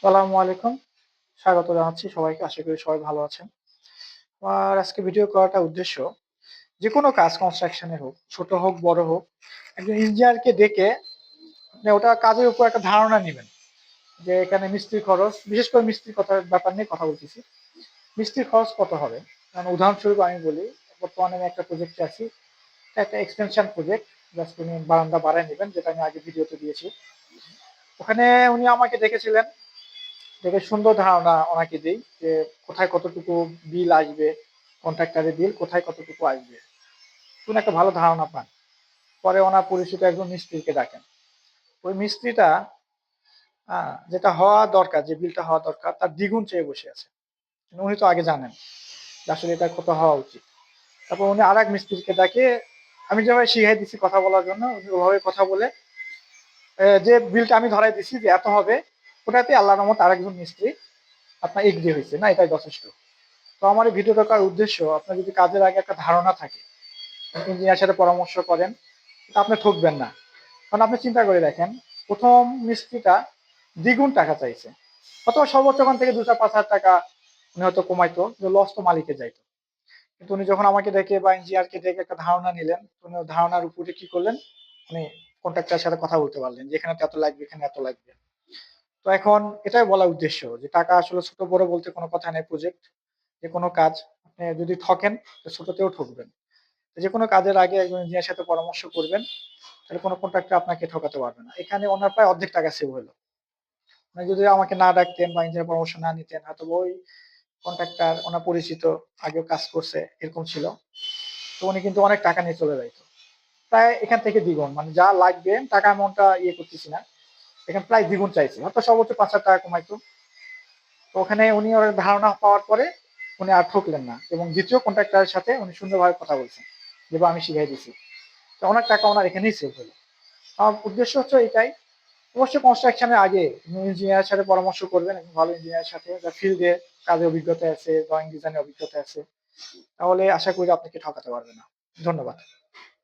আসসালামু আলাইকুম। স্বাগত জানাচ্ছি সবাইকে। আশা করি সবাই ভালো আছেন। আমার আজকে ভিডিও করাটার উদ্দেশ্য, যেকোনো কাজ কনস্ট্রাকশন এর হোক, ছোট হোক, বড় হোক, একজন ইঞ্জিনিয়ারকে ডেকে আপনি ওটা কাজের উপর একটা ধারণা নিবেন। যে এখানে মিস্ত্রির খরচ, বিশেষ করে মিস্ত্রির ব্যাপার নিয়ে কথা বলতেছি। মিস্ত্রির খরচ কত হবে? কারণ উদাহরণস্বরূপ আমি বলি, বর্তমানে আমি একটা প্রজেক্টে আছি। এটা একটা এক্সটেনশন প্রজেক্ট। জাস্ট উনি বারান্দা বাড়ায় নিবেন, যেটা আমি আগে ভিডিওতে দিয়েছি। ওখানে উনি আমাকে ডেকেছিলেন। দেখে সুন্দর ধারণা ওনাকে দেই যে কোথায় কতটুকু বিল আসবে, কন্ট্রাক্টরের বিল কোথায় কতটুকু আসবে। উনি একটা ভালো ধারণা পান। পরে ওনার পরিচিত একজন মিস্ত্রিকে ডাকেন। ওই মিস্ত্রিটা যেটা হওয়া দরকার, যে বিলটা হওয়া দরকার তার দ্বিগুণ চেয়ে বসে আছে। উনি তো আগে জানেন যে আসলে এটা কত হওয়া উচিত। তারপর উনি আর এক মিস্ত্রিকে ডাকে, আমি যেভাবে শিখাই দিচ্ছি কথা বলার জন্য, উনি ওভাবে কথা বলে যে বিলটা আমি ধরাই দিচ্ছি যে এত হবে, ওটাতে আল্লাহর রহমত আরেকজন মিস্ত্রি আপনার এগ্রি হয়েছে, না এটাই যথেষ্ট। তো আমার এই ভিডিও দেখার উদ্দেশ্য, আপনার যদি কাজের আগে একটা ধারণা থাকে, ইঞ্জিনিয়ার সাথে পরামর্শ করেন, তা আপনি ঠকবেন না। কারণ আপনি চিন্তা করে দেখেন, প্রথম মিস্ত্রিটা দ্বিগুণ টাকা চাইছে, অথবা সর্বোচ্চ ওখান থেকে 2-5 হাজার টাকা উনি হয়তো কমাইতো, যে লস তো মালিকে যাইতো। কিন্তু উনি যখন আমাকে ডেকে বা ইঞ্জিনিয়ারকে ডেকে একটা ধারণা নিলেন, উনি ওই ধারণার উপরে কি করলেন, উনি কন্ট্রাক্টরের সাথে কথা বলতে পারলেন যে এখানে তো এত লাগবে, এখানে এত লাগবে। তো এখন এটাই বলা উদ্দেশ্য যে টাকা আসলে ছোট বড় বলতে কোনো কথা নেই। প্রজেক্ট, যে কোনো কাজ আপনি যদি ঠকেন, তো ছোটতেও ঠকবেন। যে কোনো কাজের আগে একজন ইঞ্জিনিয়ারের সাথে পরামর্শ করবেন, তাহলে কোনো কন্ট্রাক্টর আপনাকে ঠকাতে পারবে না। এখানে ওনার প্রায় অর্ধেক টাকা সেভ হলো। মানে যদি আমাকে না ডাকতেন বা ইঞ্জিনিয়ার পরামর্শ না নিতেন, হয়তো ওই কন্ট্রাক্টর ওনার পরিচিত, আগেও কাজ করছে এরকম ছিল, তো উনি কিন্তু অনেক টাকা নিয়ে চলে যাইতো। প্রায় এখান থেকে দ্বিগুণ, মানে যা লাগবে টাকা অ্যামাউন্টটা ইয়ে করতেছি না, এখানে প্রায় দ্বিগুণ চাইছে, হয়তো সর্বোচ্চ 5,000 টাকা কমাইতো। তো ওখানে উনি ওর ধারণা পাওয়ার পরে উনি আর ঠকলেন না, এবং দ্বিতীয় কন্ট্রাক্টরের সাথে উনি সুন্দরভাবে কথা বলছেন, যেভাবে আমি শিখাই দিছি। তো অনেক টাকা ওনার এখানেই সেভ হলো। আমার উদ্দেশ্য হচ্ছে এটাই। অবশ্যই কনস্ট্রাকশনের আগে ইঞ্জিনিয়ারের সাথে পরামর্শ করবেন, একজন ভালো ইঞ্জিনিয়ারের সাথে, যার ফিল্ডে কাজের অভিজ্ঞতা আছে, ড্রয়িং ডিজাইনের অভিজ্ঞতা আছে। তাহলে আশা করি আপনাকে ঠকাতে পারবে না। ধন্যবাদ।